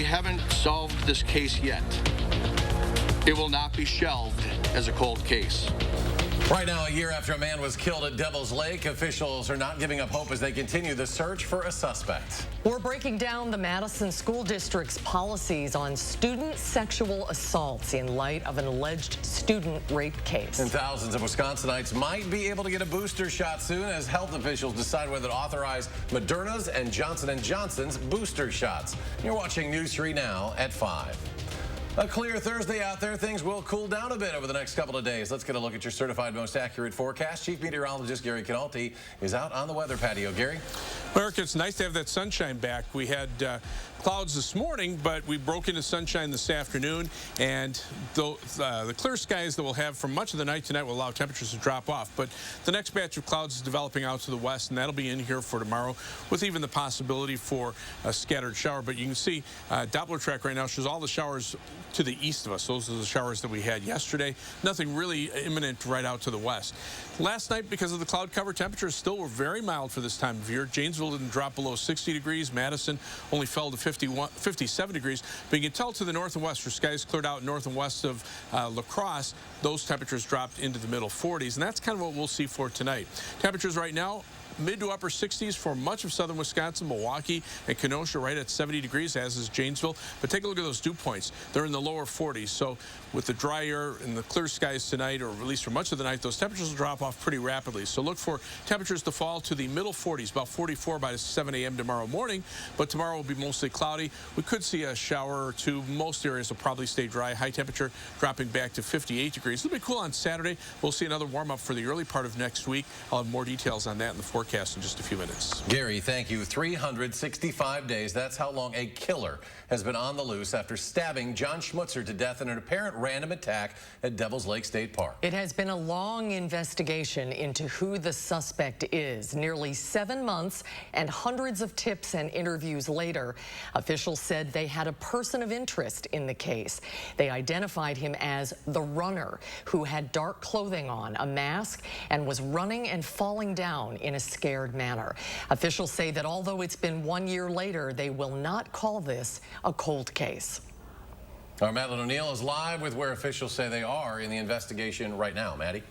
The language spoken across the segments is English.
haven't solved this case yet. It will not be shelved as a cold case. Right now, a year after a man was killed at Devil's Lake, officials are not giving up hope as they continue the search for a suspect. We're breaking down the Madison School District's policies on student sexual assaults in light of an alleged student rape case. And thousands of Wisconsinites might be able to get a booster shot soon as health officials decide whether to authorize Moderna's and Johnson & Johnson's booster shots. You're watching News 3 now at 5. A clear Thursday out there. Things will cool down a bit over the next couple of days. Let's get a look at your certified most accurate forecast. Chief Meteorologist Gary Canalti is out on the weather patio. Gary? Well, Eric, it's nice to have that sunshine back. We had clouds this morning, but we broke into sunshine this afternoon, and the clear skies that we'll have for much of the night tonight will allow temperatures to drop off. But the next batch of clouds is developing out to the west, and that'll be in here for tomorrow with even the possibility for a scattered shower. But you can see Doppler track right now shows all the showers to the east of us. Those are the showers that we had yesterday. Nothing really imminent right out to the west. Last night, because of the cloud cover, temperatures still were very mild for this time of year. Janesville didn't drop below 60 degrees. Madison only fell to 57 degrees. But you can tell to the north and west, where skies cleared out north and west of La Crosse, those temperatures dropped into the middle 40s. And that's kind of what we'll see for tonight. Temperatures right now, mid to upper 60s for much of southern Wisconsin. Milwaukee and Kenosha right at 70 degrees, as is Janesville. But take a look at those dew points. They're in the lower 40s. So with the dry air and the clear skies tonight, or at least for much of the night, those temperatures will drop off pretty rapidly. So look for temperatures to fall to the middle 40s, about 44 by 7 a.m. tomorrow morning. But tomorrow will be mostly cloudy. We could see a shower or two. Most areas will probably stay dry. High temperature dropping back to 58 degrees. It'll be cool on Saturday. We'll see another warm up for the early part of next week. I'll have more details on that in the forecast in just a few minutes. Gary, thank you. 365 days. That's how long a killer has been on the loose after stabbing John Schmutzer to death in an apparent random attack at Devil's Lake State Park. It has been a long investigation into who the suspect is. Nearly 7 months and hundreds of tips and interviews later, officials said they had a person of interest in the case. They identified him as the runner, who had dark clothing on, a mask, and was running and falling down in a scared manner. Officials say that although it's been 1 year later, they will not call this a cold case. Our Madeline O'Neill is live with where officials say they are in the investigation right now. Maddie?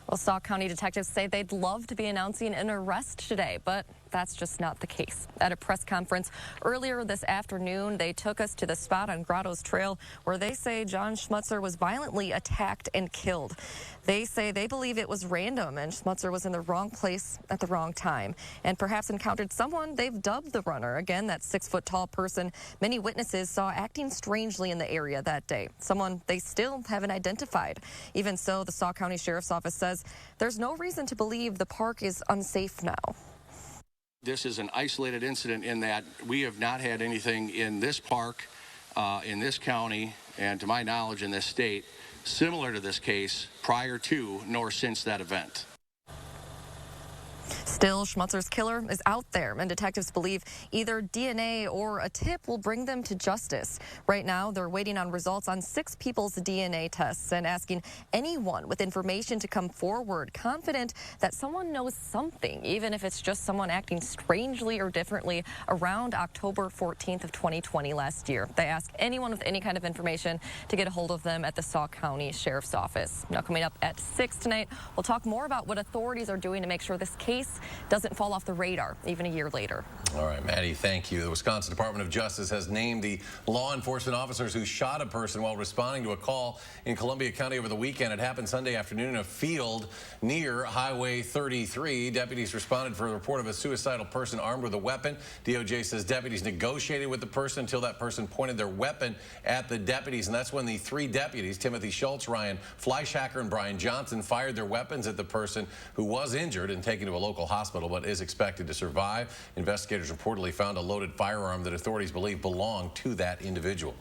Well, Sauk County detectives say they'd love to be announcing an arrest today, but that's just not the case. At a press conference earlier this afternoon, they took us to the spot on Grotto's Trail where they say John Schmutzer was violently attacked and killed. They say they believe it was random and Schmutzer was in the wrong place at the wrong time and perhaps encountered someone they've dubbed the runner. Again, that 6-foot-tall person many witnesses saw acting strangely in the area that day. Someone they still haven't identified. Even so, the Sauk County Sheriff's Office says there's no reason to believe the park is unsafe now. This is an isolated incident in that we have not had anything in this park, in this county, and to my knowledge in this state, similar to this case prior to nor since that event. Still, Schmutzer's killer is out there, and detectives believe either DNA or a tip will bring them to justice. Right now, they're waiting on results on 6 people's DNA tests and asking anyone with information to come forward, confident that someone knows something, even if it's just someone acting strangely or differently around October 14th of 2020 last year. They ask anyone with any kind of information to get a hold of them at the Sauk County Sheriff's Office. Now, coming up at 6 tonight, we'll talk more about what authorities are doing to make sure this case doesn't fall off the radar even a year later. All right, Maddie, thank you. The Wisconsin Department of Justice has named the law enforcement officers who shot a person while responding to a call in Columbia County over the weekend. It happened Sunday afternoon in a field near Highway 33. Deputies responded for a report of a suicidal person armed with a weapon. DOJ says deputies negotiated with the person until that person pointed their weapon at the deputies, and that's when the 3 deputies, Timothy Schultz, Ryan Fleischhacker, and Brian Johnson, fired their weapons at the person who was injured and taken to a local hospital but is expected to survive. Investigators reportedly found a loaded firearm that authorities believe belonged to that individual.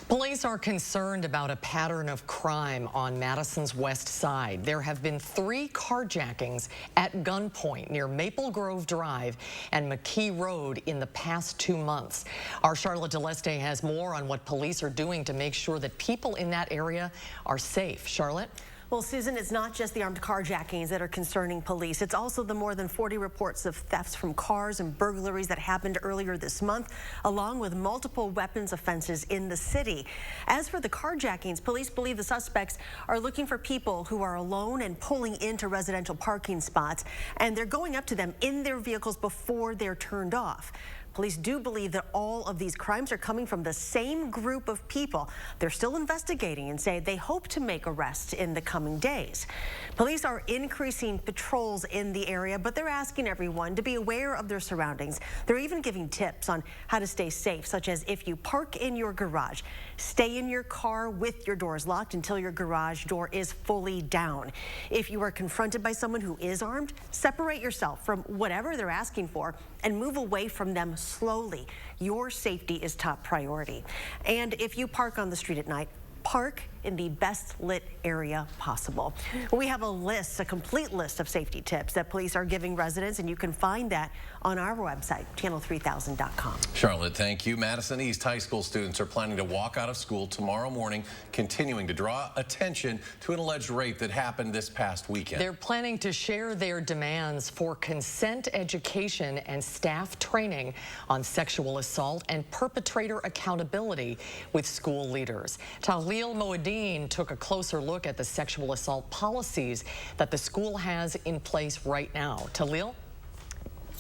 Police are concerned about a pattern of crime on Madison's west side. There have been 3 carjackings at gunpoint near Maple Grove Drive and McKee Road in the past 2 months. Our Charlotte DeLeste has more on what police are doing to make sure that people in that area are safe. Charlotte? Well, Susan, it's not just the armed carjackings that are concerning police. It's also the more than 40 reports of thefts from cars and burglaries that happened earlier this month, along with multiple weapons offenses in the city. As for the carjackings, police believe the suspects are looking for people who are alone and pulling into residential parking spots, and they're going up to them in their vehicles before they're turned off. Police do believe that all of these crimes are coming from the same group of people. They're still investigating and say they hope to make arrests in the coming days. Police are increasing patrols in the area, but they're asking everyone to be aware of their surroundings. They're even giving tips on how to stay safe, such as if you park in your garage, stay in your car with your doors locked until your garage door is fully down. If you are confronted by someone who is armed, separate yourself from whatever they're asking for and move away from them slowly. Your safety is top priority. And if you park on the street at night, park in the best lit area possible. We have a complete list of safety tips that police are giving residents, and you can find that on our website, channel3000.com. Charlotte, thank you. Madison East High School students are planning to walk out of school tomorrow morning, continuing to draw attention to an alleged rape that happened this past weekend. They're planning to share their demands for consent education and staff training on sexual assault and perpetrator accountability with school leaders. Tahlil Moeddin took a closer look at the sexual assault policies that the school has in place right now. Tahlil?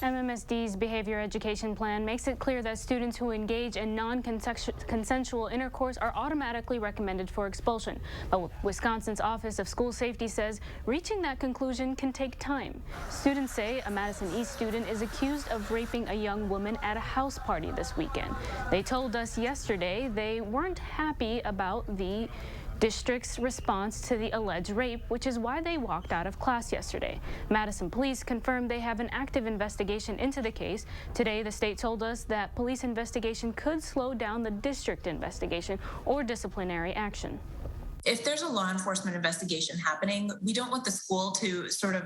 MMSD's behavior education plan makes it clear that students who engage in non-consensual intercourse are automatically recommended for expulsion. But Wisconsin's Office of School Safety says reaching that conclusion can take time. Students say a Madison East student is accused of raping a young woman at a house party this weekend. They told us yesterday they weren't happy about the district's response to the alleged rape, which is why they walked out of class yesterday. Madison police confirmed they have an active investigation into the case. Today, the state told us that police investigation could slow down the district investigation or disciplinary action. If there's a law enforcement investigation happening, we don't want the school to sort of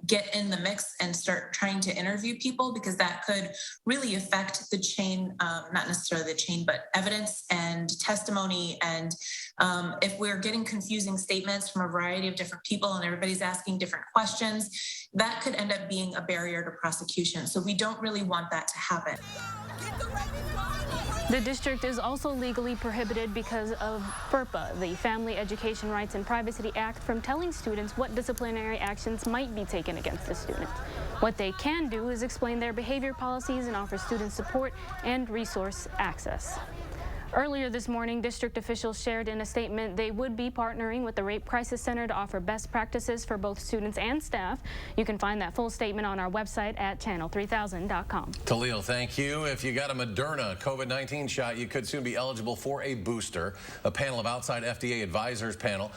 get in the mix and start trying to interview people, because that could really affect the chain, not necessarily the chain, but evidence and testimony. And if we're getting confusing statements from a variety of different people and everybody's asking different questions, that could end up being a barrier to prosecution. So we don't really want that to happen. The district is also legally prohibited because of FERPA, the Family Education Rights and Privacy Act, from telling students what disciplinary actions might be taken against a student. What they can do is explain their behavior policies and offer student support and resource access. Earlier this morning, district officials shared in a statement they would be partnering with the Rape Crisis Center to offer best practices for both students and staff. You can find that full statement on our website at channel3000.com. Tahlil, thank you. If you got a Moderna COVID-19 shot, you could soon be eligible for a booster. A panel of outside FDA advisors panel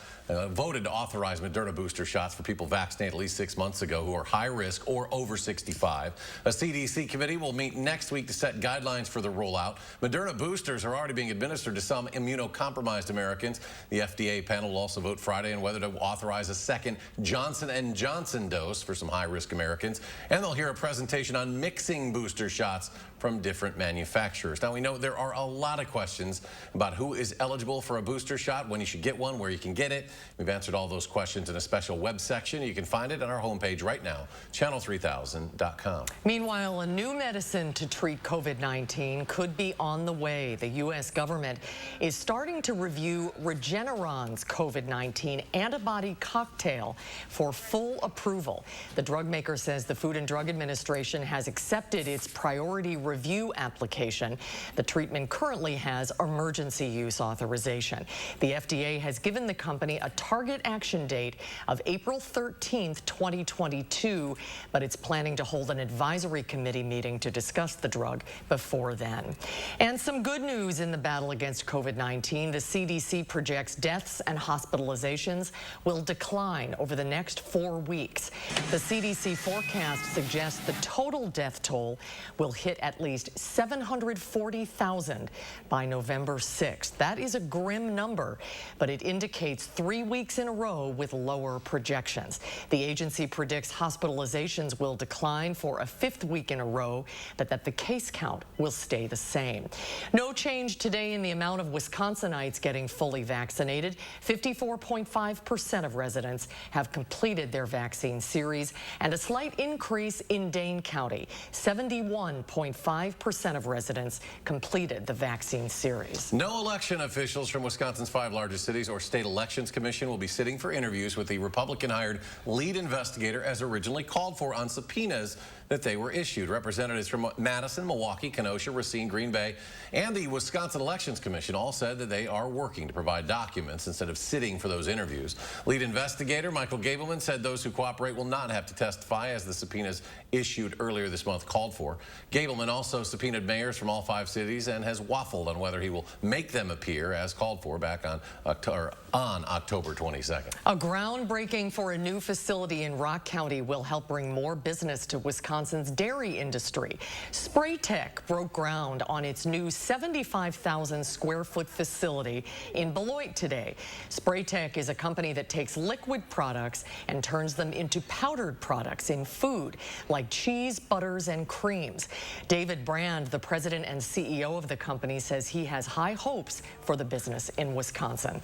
voted to authorize Moderna booster shots for people vaccinated at least 6 months ago who are high risk or over 65. A CDC committee will meet next week to set guidelines for the rollout. Moderna boosters are already being administered to some immunocompromised Americans. The FDA panel will also vote Friday on whether to authorize a second Johnson & Johnson dose for some high-risk Americans. And they'll hear a presentation on mixing booster shots from different manufacturers. Now, we know there are a lot of questions about who is eligible for a booster shot, when you should get one, where you can get it. We've answered all those questions in a special web section. You can find it on our homepage right now, channel3000.com. Meanwhile, a new medicine to treat COVID-19 could be on the way. The U.S. government is starting to review Regeneron's COVID-19 antibody cocktail for full approval. The drug maker says the Food and Drug Administration has accepted its priority review application. The treatment currently has emergency use authorization. The FDA has given the company a target action date of April 13th, 2022, but it's planning to hold an advisory committee meeting to discuss the drug before then. And some good news in the battle against COVID-19. The CDC projects deaths and hospitalizations will decline over the next 4 weeks. The CDC forecast suggests the total death toll will hit at at least 740,000 by November 6th. That is a grim number, but it indicates 3 weeks in a row with lower projections. The agency predicts hospitalizations will decline for a 5th week in a row, but that the case count will stay the same. No change today in the amount of Wisconsinites getting fully vaccinated. 54.5% of residents have completed their vaccine series, and a slight increase in Dane County. 71.5% of residents completed the vaccine series. No election officials from Wisconsin's 5 largest cities or state elections commission will be sitting for interviews with the Republican-hired lead investigator as originally called for on subpoenas that they were issued. Representatives from Madison, Milwaukee, Kenosha, Racine, Green Bay, and the Wisconsin Elections Commission all said that they are working to provide documents instead of sitting for those interviews. Lead investigator Michael Gableman said those who cooperate will not have to testify, as the subpoenas issued earlier this month called for. Gableman also subpoenaed mayors from all 5 cities and has waffled on whether he will make them appear as called for back on October 22nd. A groundbreaking for a new facility in Rock County will help bring more business to Wisconsin's dairy industry. Spraytech broke ground on its new 75,000 square foot facility in Beloit today. Spraytech is a company that takes liquid products and turns them into powdered products in food, like cheese, butters, and creams. David Brand, the president and CEO of the company, says he has high hopes for the business in Wisconsin.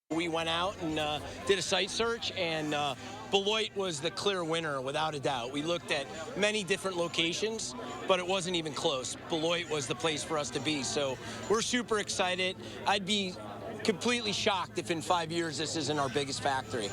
We went out and did a site search, and Beloit was the clear winner without a doubt. We looked at many different locations, but it wasn't even close. Beloit was the place for us to be, so we're super excited. I'd be completely shocked if in 5 years this isn't our biggest factory.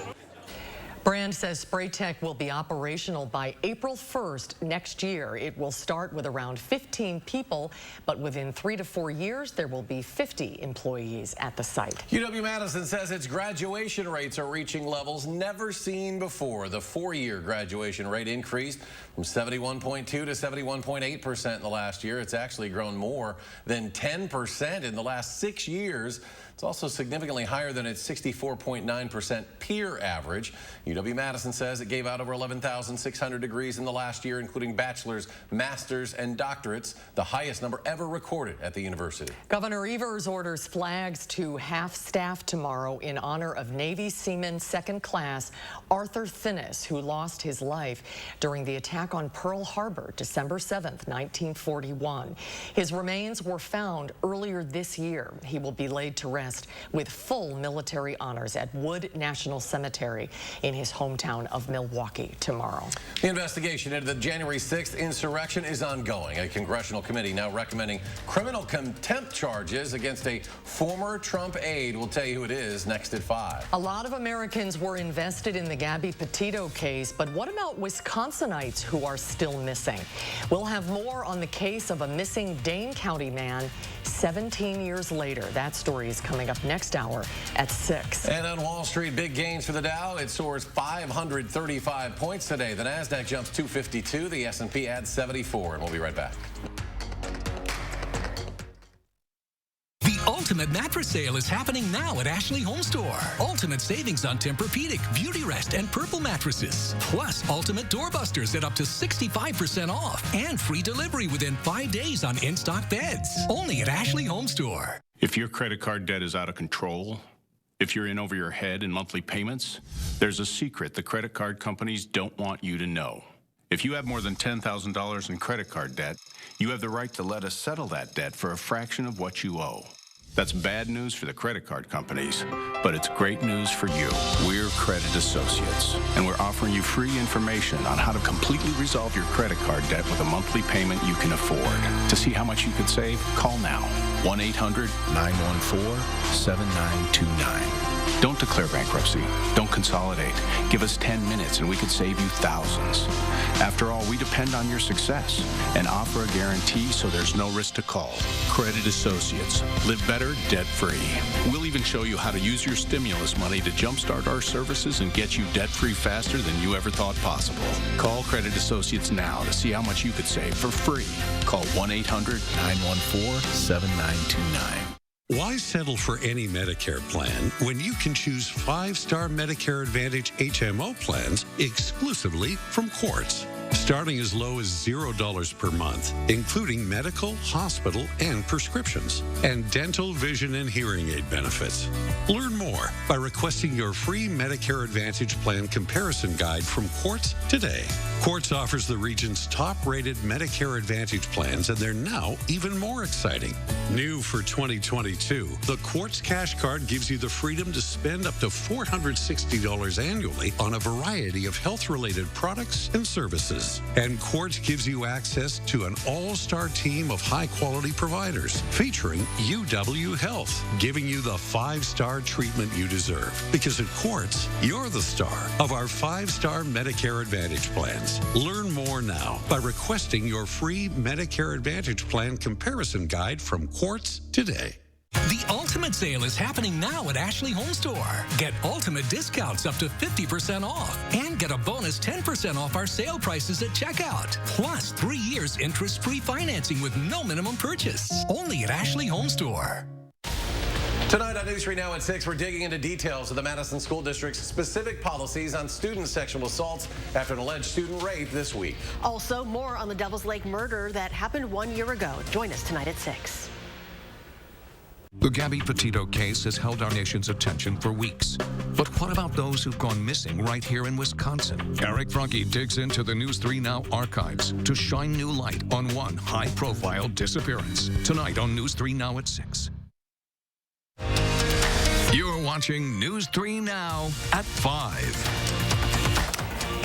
Brand says Spraytech will be operational by April 1st next year. It will start with around 15 people, but within 3 to 4 years, there will be 50 employees at the site. UW-Madison says its graduation rates are reaching levels never seen before. The 4-year graduation rate increased from 71.2 to 71.8% in the last year. It's actually grown more than 10% in the last 6 years. It's also significantly higher than its 64.9% peer average. UW-Madison says it gave out over 11,600 degrees in the last year, including bachelor's, master's, and doctorates, the highest number ever recorded at the university. Governor Evers orders flags to half staff tomorrow in honor of Navy Seaman 2nd Class Arthur Finis, who lost his life during the attack on Pearl Harbor, December 7th, 1941. His remains were found earlier this year. He will be laid to rest with full military honors at Wood National Cemetery in his hometown of Milwaukee tomorrow. The investigation into the January 6th insurrection is ongoing. A congressional committee now recommending criminal contempt charges against a former Trump aide. We'll tell you who it is next at 5. A lot of Americans were invested in the Gabby Petito case, but what about Wisconsinites who are still missing? We'll have more on the case of a missing Dane County man 17 years later. That story is coming up next hour at 6. And on Wall Street, big gains for the Dow. It soars 535 points today. The Nasdaq jumps 252. The S&P adds 74. And we'll be right back. The ultimate mattress sale is happening now at Ashley Home Store. Ultimate savings on Tempur-Pedic, Beautyrest, and Purple mattresses. Plus, ultimate doorbusters at up to 65% off. And free delivery within 5 days on in-stock beds. Only at Ashley Home Store. If your credit card debt is out of control, if you're in over your head in monthly payments, there's a secret the credit card companies don't want you to know. If you have more than $10,000 in credit card debt, you have the right to let us settle that debt for a fraction of what you owe. That's bad news for the credit card companies, but it's great news for you. We're Credit Associates, and we're offering you free information on how to completely resolve your credit card debt with a monthly payment you can afford. To see how much you could save, call now. 1-800-914-7929. Don't declare bankruptcy. Don't consolidate. Give us 10 minutes and we could save you thousands. After all, we depend on your success and offer a guarantee so there's no risk to call. Credit Associates. Live better, debt-free. We'll even show you how to use your stimulus money to jumpstart our services and get you debt-free faster than you ever thought possible. Call Credit Associates now to see how much you could save for free. Call 1-800-914-7929. Why settle for any Medicare plan when you can choose 5-star Medicare Advantage HMO plans exclusively from Quartz? starting as low as $0 per month, including medical, hospital, and prescriptions, and dental, vision, and hearing aid benefits. Learn more by requesting your free Medicare Advantage plan comparison guide from Quartz today. Quartz offers the region's top-rated Medicare Advantage plans, and they're now even more exciting. New for 2022, the Quartz Cash Card gives you the freedom to spend up to $460 annually on a variety of health-related products and services. And Quartz gives you access to an all-star team of high-quality providers featuring UW Health, giving you the 5-star treatment you deserve. Because at Quartz, you're the star of our 5-star Medicare Advantage plans. Learn more now by requesting your free Medicare Advantage plan comparison guide from Quartz today. The ultimate sale is happening now at Ashley Home Store. Get ultimate discounts up to 50% off and get a bonus 10% off our sale prices at checkout. Plus 3 years interest-free financing with no minimum purchase. Only at Ashley Home Store. Tonight on News 3 Now at 6, we're digging into details of the Madison School District's specific policies on student sexual assaults after an alleged student rape this week. Also, more on the Devil's Lake murder that happened 1 year ago. Join us tonight at 6. The Gabby Petito case has held our nation's attention for weeks. But what about those who've gone missing right here in Wisconsin? Eric Franke digs into the News 3 Now archives to shine new light on one high-profile disappearance. Tonight on News 3 Now at 6. You're watching News 3 Now at 5.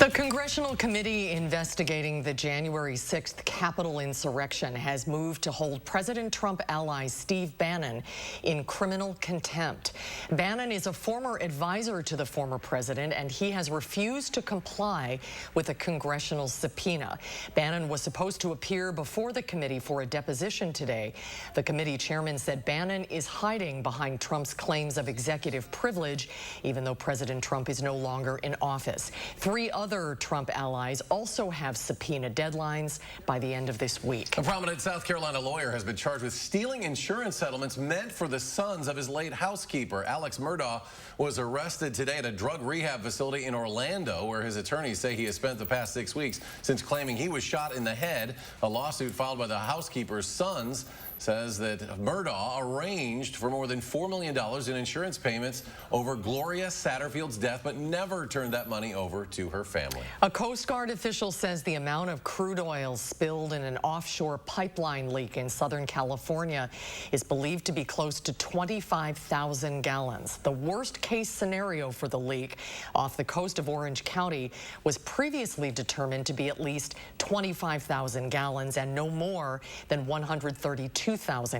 The Congressional Committee investigating the January 6th Capitol insurrection has moved to hold President Trump ally Steve Bannon in criminal contempt. Bannon is a former advisor to the former president, and he has refused to comply with a congressional subpoena. Bannon was supposed to appear before the committee for a deposition today. The committee chairman said Bannon is hiding behind Trump's claims of executive privilege, even though President Trump is no longer in office. 3 other Trump allies also have subpoena deadlines by the end of this week. A prominent South Carolina lawyer has been charged with stealing insurance settlements meant for the sons of his late housekeeper. Alex Murdaugh was arrested today at a drug rehab facility in Orlando, where his attorneys say he has spent the past 6 weeks since claiming he was shot in the head. A lawsuit filed by the housekeeper's sons says that Murdaugh arranged for more than $4 million in insurance payments over Gloria Satterfield's death, but never turned that money over to her family. A Coast Guard official says the amount of crude oil spilled in an offshore pipeline leak in Southern California is believed to be close to 25,000 gallons. The worst case scenario for the leak off the coast of Orange County was previously determined to be at least 25,000 gallons and no more than 132,000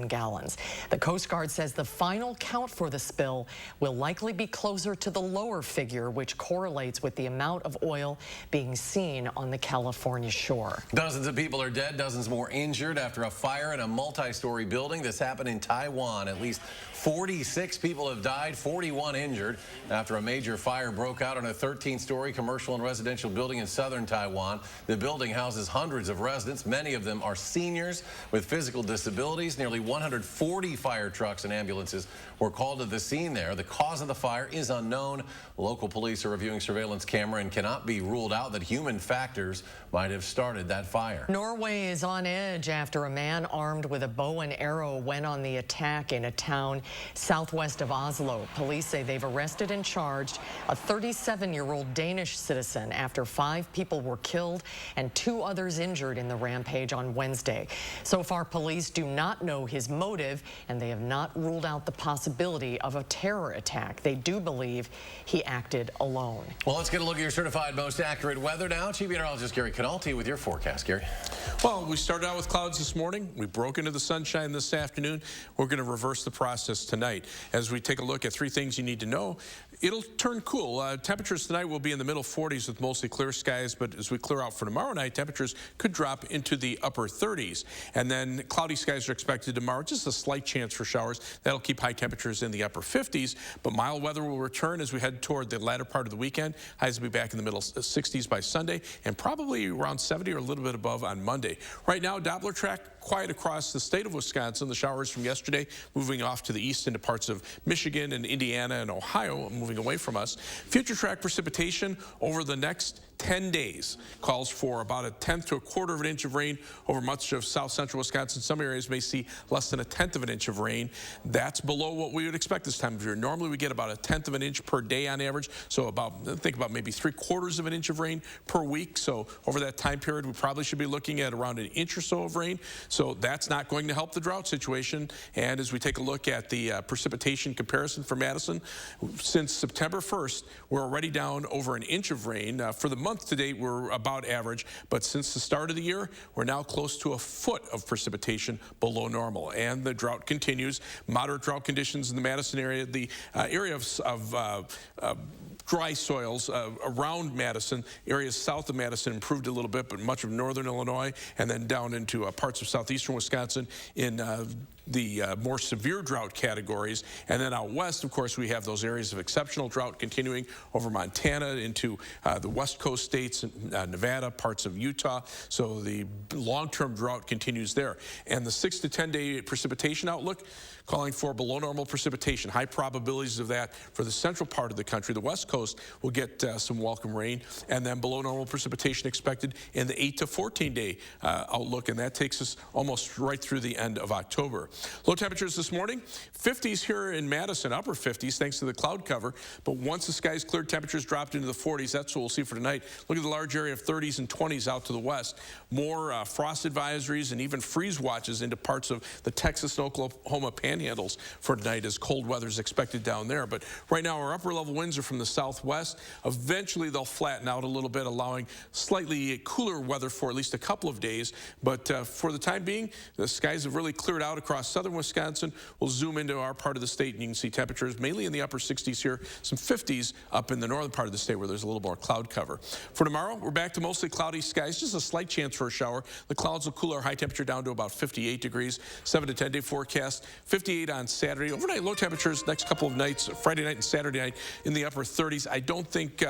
gallons. The Coast Guard says the final count for the spill will likely be closer to the lower figure, which correlates with the amount of oil being seen on the California shore. Dozens of people are dead, dozens more injured after a fire in a multi-story building. This happened in Taiwan. At least 46 people have died, 41 injured after a major fire broke out in a 13-story commercial and residential building in southern Taiwan. The building houses hundreds of residents. Many of them are seniors with physical disabilities. Nearly 140 fire trucks and ambulances were called to the scene there. The cause of the fire is unknown. Local police are reviewing surveillance camera and cannot be ruled out that human factors might have started that fire. Norway is on edge after a man armed with a bow and arrow went on the attack in a town southwest of Oslo. Police say they've arrested and charged a 37-year-old Danish citizen after 5 people were killed and 2 others injured in the rampage on Wednesday. So far, police do not know his motive, and they have not ruled out the possibility of a terror attack. They do believe he acted alone. Well, let's get a look at your certified most accurate weather now. Chief Meteorologist Gary Canalti with your forecast. Gary. Well, we started out with clouds this morning. We broke into the sunshine this afternoon. We're going to reverse the process tonight. As we take a look at 3 things you need to know, it'll turn cool. Temperatures tonight will be in the middle 40s with mostly clear skies, but as we clear out for tomorrow night, temperatures could drop into the upper 30s. And then cloudy skies are expected tomorrow, just a slight chance for showers. That'll keep high temperatures in the upper 50s, but mild weather will return as we head toward the latter part of the weekend. Highs will be back in the middle 60s by Sunday and probably around 70 or a little bit above on Monday. Right now, Doppler track quiet across the state of Wisconsin. The showers from yesterday moving off to the east into parts of Michigan and Indiana and Ohio, moving away from us. Future track precipitation over the next 10 days. Calls for about 1/10 to 1/4 of an inch of rain over much of south central Wisconsin. Some areas may see less than 1/10 of an inch of rain. That's below what we would expect this time of year. Normally we get about 1/10 of an inch per day on average, so think about maybe 3/4 of an inch of rain per week. So over that time period, we probably should be looking at around 1 inch or so of rain. So that's not going to help the drought situation. And as we take a look at the precipitation comparison for Madison, since September 1st, we're already down over 1 inch of rain. For the month to date, we're about average, but since the start of the year, we're now close to 1 foot of precipitation below normal, and the drought continues. Moderate drought conditions in the Madison area. The area of dry soils around Madison, areas south of Madison improved a little bit, but much of northern Illinois and then down into parts of southeastern Wisconsin in the more severe drought categories. And then out west, of course, we have those areas of exceptional drought continuing over Montana into the west coast states, Nevada, parts of Utah. So the long-term drought continues there. And the 6 to 10 day precipitation outlook calling for below normal precipitation. High probabilities of that for the central part of the country. The west coast will get some welcome rain, and then below normal precipitation expected in the 8 to 14 day outlook, and that takes us almost right through the end of October. Low temperatures this morning, 50s here in Madison, upper 50s thanks to the cloud cover, but once the skies cleared, temperatures dropped into the 40s. That's what we'll see for tonight. Look at the large area of 30s and 20s out to the west. More frost advisories and even freeze watches into parts of the Texas and Oklahoma panhandles for tonight as cold weather is expected down there. But right now our upper level winds are from the southwest. Eventually they'll flatten out a little bit, allowing slightly cooler weather for at least a couple of days. But for the time being, the skies have really cleared out across southern Wisconsin. We'll zoom into our part of the state, and you can see temperatures mainly in the upper 60s here, some 50s up in the northern part of the state where there's a little more cloud cover. For tomorrow, we're back to mostly cloudy skies, just a slight chance for a shower. The clouds will cool our high temperature down to about 58 degrees. 7 to 10 day forecast, 58 on Saturday. Overnight low temperatures next couple of nights, Friday night and Saturday night in the upper 30s. I don't think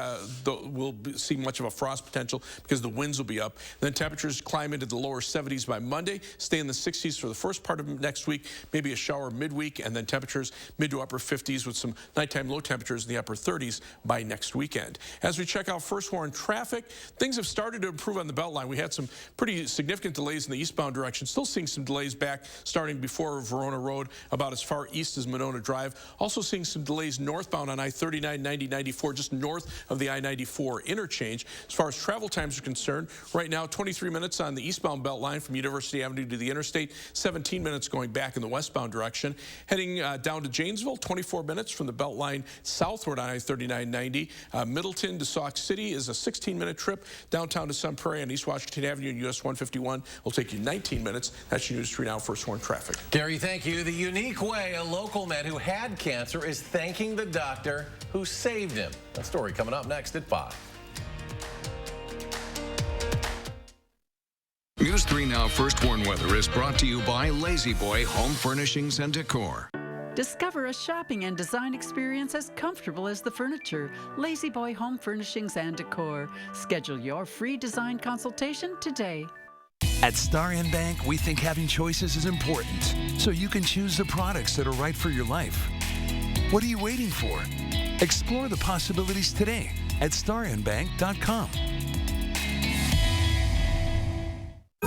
we'll see much of a frost potential because the winds will be up. Then temperatures climb into the lower 70s by Monday, stay in the 60s for the first part of next week, maybe a shower midweek, and then temperatures mid to upper 50s with some nighttime low temperatures in the upper 30s by next weekend. As we check out first warn traffic, things have started to improve on the Beltline. We had some pretty significant delays in the eastbound direction, still seeing some delays back starting before Verona Road about as far east as Monona Drive. Also seeing some delays northbound on I-39, 90, 94, just north of the I-94 interchange. As far as travel times are concerned, right now 23 minutes on the eastbound Beltline from University Avenue to the interstate, 17 minutes going back in the westbound direction. Heading down to Janesville, 24 minutes from the Beltline southward on I-39, 90. Middleton to Sauk City is a 16-minute trip. Downtown to Sun Prairie on East Washington Avenue and US 151 will take you 19 minutes. That's your News 3 Now first warn traffic. Gary, thank you. The unique way a local man who had cancer is thanking the doctor who saved him. That story coming up next at 5. News 3 Now First Warn Weather is brought to you by Lazy Boy Home Furnishings and Decor. Discover a shopping and design experience as comfortable as the furniture. Lazy Boy Home Furnishings and Decor. Schedule your free design consultation today. At Star N Bank, we think having choices is important, so you can choose the products that are right for your life. What are you waiting for? Explore the possibilities today at starnbank.com.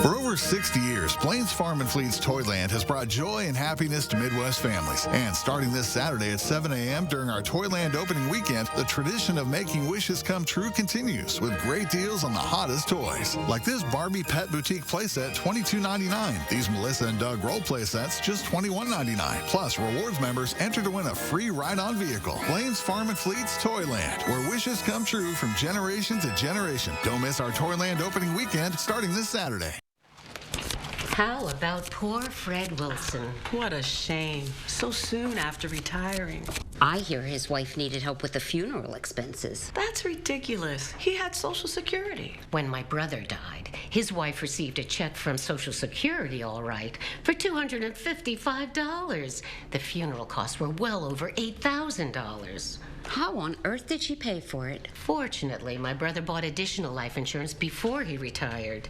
For over 60 years, Plains Farm and Fleet's Toyland has brought joy and happiness to Midwest families. And starting this Saturday at 7 a.m. during our Toyland opening weekend, the tradition of making wishes come true continues with great deals on the hottest toys. Like this Barbie Pet Boutique playset, $22.99. These Melissa and Doug role playsets, just $21.99. Plus, rewards members enter to win a free ride-on vehicle. Plains Farm and Fleet's Toyland, where wishes come true from generation to generation. Don't miss our Toyland opening weekend starting this Saturday. How about poor Fred Wilson? What a shame. So soon after retiring. I hear his wife needed help with the funeral expenses. That's ridiculous. He had Social Security. When my brother died, his wife received a check from Social Security, all right, for $255. The funeral costs were well over $8,000. How on earth did she pay for it? Fortunately, my brother bought additional life insurance before he retired.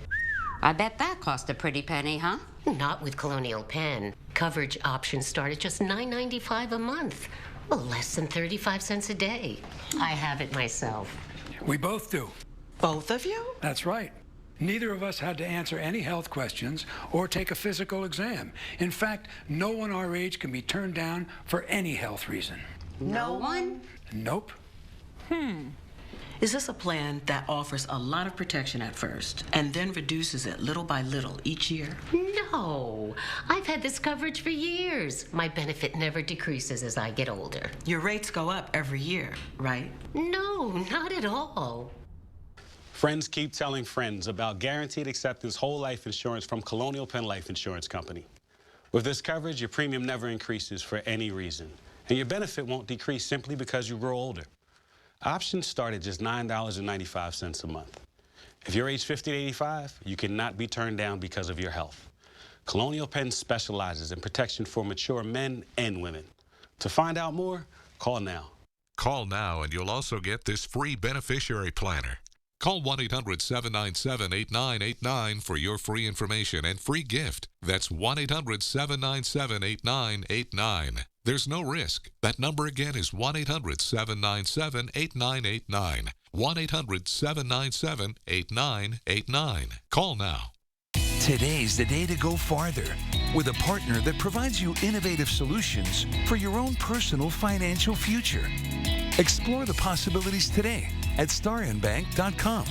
I bet that cost a pretty penny, huh? Not with Colonial Penn. Coverage options start at just $9.95 a month. Well, less than 35 cents a day. I have it myself. We both do. Both of you? That's right. Neither of us had to answer any health questions or take a physical exam. In fact, no one our age can be turned down for any health reason. No one? Nope. Is this a plan that offers a lot of protection at first and then reduces it little by little each year? No, I've had this coverage for years. My benefit never decreases as I get older. Your rates go up every year, right? No, not at all. Friends keep telling friends about guaranteed acceptance whole life insurance from Colonial Penn Life Insurance Company. With this coverage, your premium never increases for any reason, and your benefit won't decrease simply because you grow older. Options start at just $9.95 a month. If you're age 50 to 85, you cannot be turned down because of your health. Colonial Penn specializes in protection for mature men and women. To find out more, call now. Call now and you'll also get this free beneficiary planner. Call 1-800-797-8989 for your free information and free gift. That's 1-800-797-8989. There's no risk. That number again is 1-800-797-8989. 1-800-797-8989. Call now. Today's the day to go farther with a partner that provides you innovative solutions for your own personal financial future. Explore the possibilities today at starinbank.com.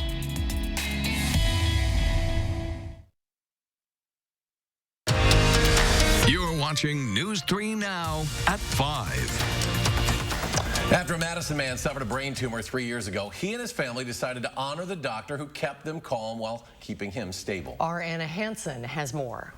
You're watching News 3 Now at 5. After a Madison man suffered a brain tumor 3 years ago, he and his family decided to honor the doctor who kept them calm while keeping him stable. Our Anna Hansen has more.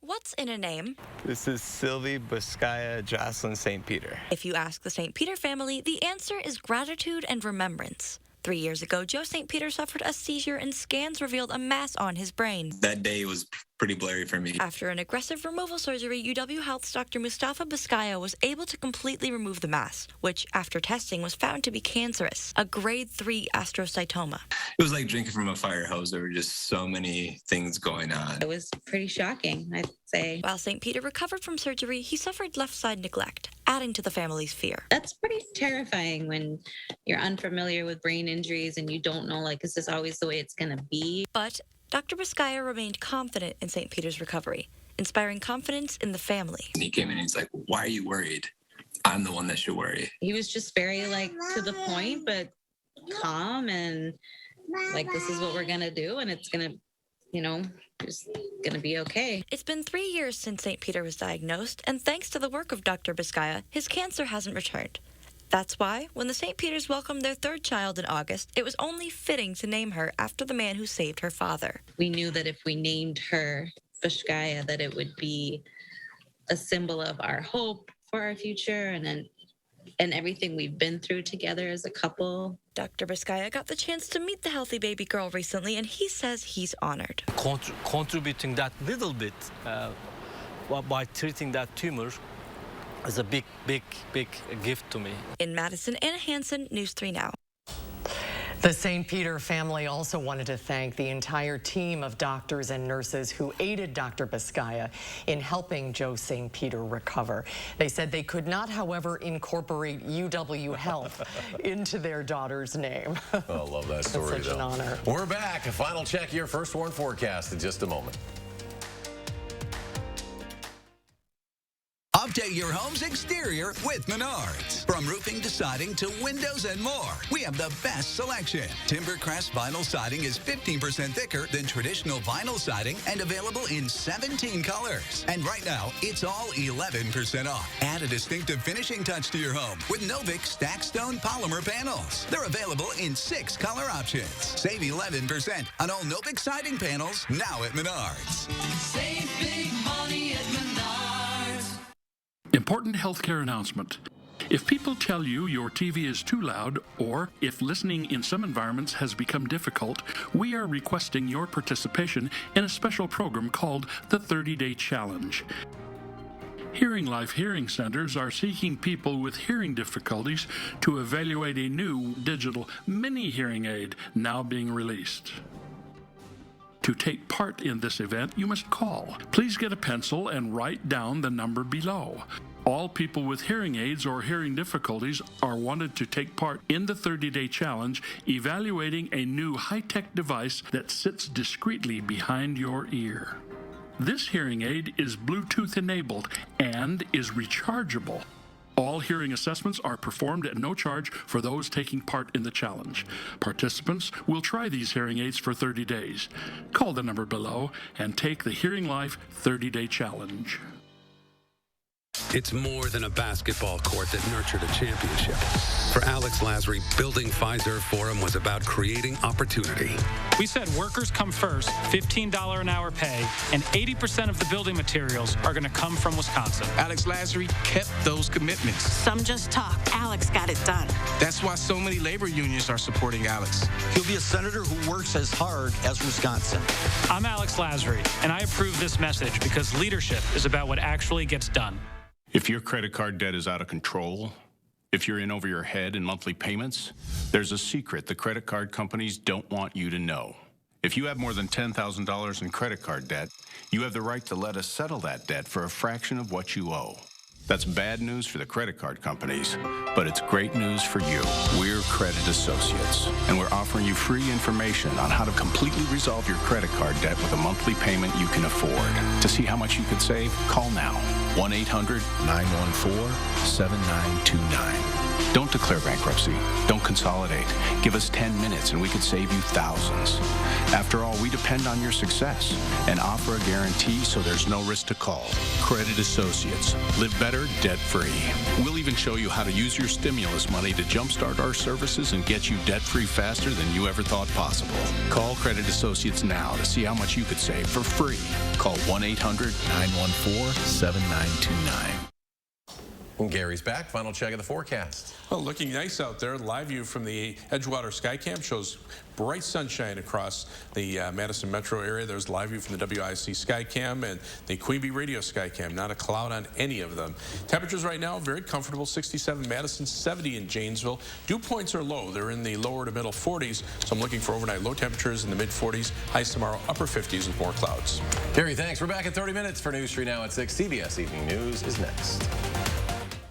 What's in a name? This is Sylvie Buscaya Jocelyn St. Peter. If you ask the St. Peter family, the answer is gratitude and remembrance. 3 years ago, Joe St. Peter suffered a seizure and scans revealed a mass on his brain. That day was pretty blurry for me. After an aggressive removal surgery, UW Health's Dr. Mustafa Buscaya was able to completely remove the mass, which, after testing, was found to be cancerous, a grade 3 astrocytoma. It was like drinking from a fire hose. There were just so many things going on. It was pretty shocking, I'd say. While St. Peter recovered from surgery, he suffered left side neglect, adding to the family's fear. That's pretty terrifying when you're unfamiliar with brain injuries and you don't know, like, is this always the way it's going to be? But Dr. Buscaya remained confident in St. Peter's recovery, inspiring confidence in the family. And he came in and he's like, why are you worried? I'm the one that should worry. He was just very, like, to the point, but calm and, like, this is what we're going to do, and it's going to, you know, just going to be okay. It's been 3 years since St. Peter was diagnosed, and thanks to the work of Dr. Buscaya, his cancer hasn't returned. That's why, when the St. Peters welcomed their third child in August, it was only fitting to name her after the man who saved her father. We knew that if we named her Buscaya, that it would be a symbol of our hope for our future and everything we've been through together as a couple. Dr. Buscaya got the chance to meet the healthy baby girl recently, and he says he's honored. Contributing that little bit by treating that tumor is a big gift to me. In Madison, Anna Hansen, News 3 Now. The St. Peter family also wanted to thank the entire team of doctors and nurses who aided Dr. Buscaya in helping Joe St. Peter recover. They said they could not, however, incorporate UW Health into their daughter's name. I love that story, Such an honor. We're back. A final check your first warn forecast in just a moment. Update your home's exterior with Menards. From roofing to siding to windows and more, we have the best selection. Timbercrest vinyl siding is 15% thicker than traditional vinyl siding and available in 17 colors. And right now, it's all 11% off. Add a distinctive finishing touch to your home with Novik Stack Stone polymer panels. They're available in 6 color options. Save 11% on all Novik siding panels now at Menards. Save big money at Menards. Important healthcare announcement. If people tell you your TV is too loud, or if listening in some environments has become difficult, we are requesting your participation in a special program called the 30-Day Challenge. Hearing Life Hearing Centers are seeking people with hearing difficulties to evaluate a new digital mini hearing aid now being released. To take part in this event, you must call. Please get a pencil and write down the number below. All people with hearing aids or hearing difficulties are wanted to take part in the 30-day challenge, evaluating a new high-tech device that sits discreetly behind your ear. This hearing aid is Bluetooth enabled and is rechargeable. All hearing assessments are performed at no charge for those taking part in the challenge. Participants will try these hearing aids for 30 days. Call the number below and take the Hearing Life 30-day challenge. It's more than a basketball court that nurtured a championship. For Alex Lasry, building Pfizer Forum was about creating opportunity. We said workers come first, $15 an hour pay, and 80% of the building materials are going to come from Wisconsin. Alex Lasry kept those commitments. Some just talk. Alex got it done. That's why so many labor unions are supporting Alex. He'll be a senator who works as hard as Wisconsin. I'm Alex Lasry, and I approve this message because leadership is about what actually gets done. If your credit card debt is out of control, if you're in over your head in monthly payments, there's a secret the credit card companies don't want you to know. If you have more than $10,000 in credit card debt, you have the right to let us settle that debt for a fraction of what you owe. That's bad news for the credit card companies, but it's great news for you. We're Credit Associates, and we're offering you free information on how to completely resolve your credit card debt with a monthly payment you can afford. To see how much you could save, call now. 1-800-914-7929. Don't declare bankruptcy. Don't consolidate. Give us 10 minutes and we could save you thousands. After all, we depend on your success and offer a guarantee so there's no risk to call. Credit Associates. Live better, debt-free. We'll even show you how to use your stimulus money to jumpstart our services and get you debt-free faster than you ever thought possible. Call Credit Associates now to see how much you could save for free. Call 1-800-914-7929. And Gary's back. Final check of the forecast. Well, looking nice out there. Live view from the Edgewater Skycam shows bright sunshine across the Madison metro area. There's live view from the WISC Skycam and the Queen Bee Radio Skycam. Not a cloud on any of them. Temperatures right now very comfortable. 67 Madison, 70 in Janesville. Dew points are low. They're in the lower to middle 40s. So I'm looking for overnight low temperatures in the mid 40s. Highs tomorrow upper 50s with more clouds. Gary, thanks. We're back in 30 minutes for News 3 Now at 6. CBS Evening News is next.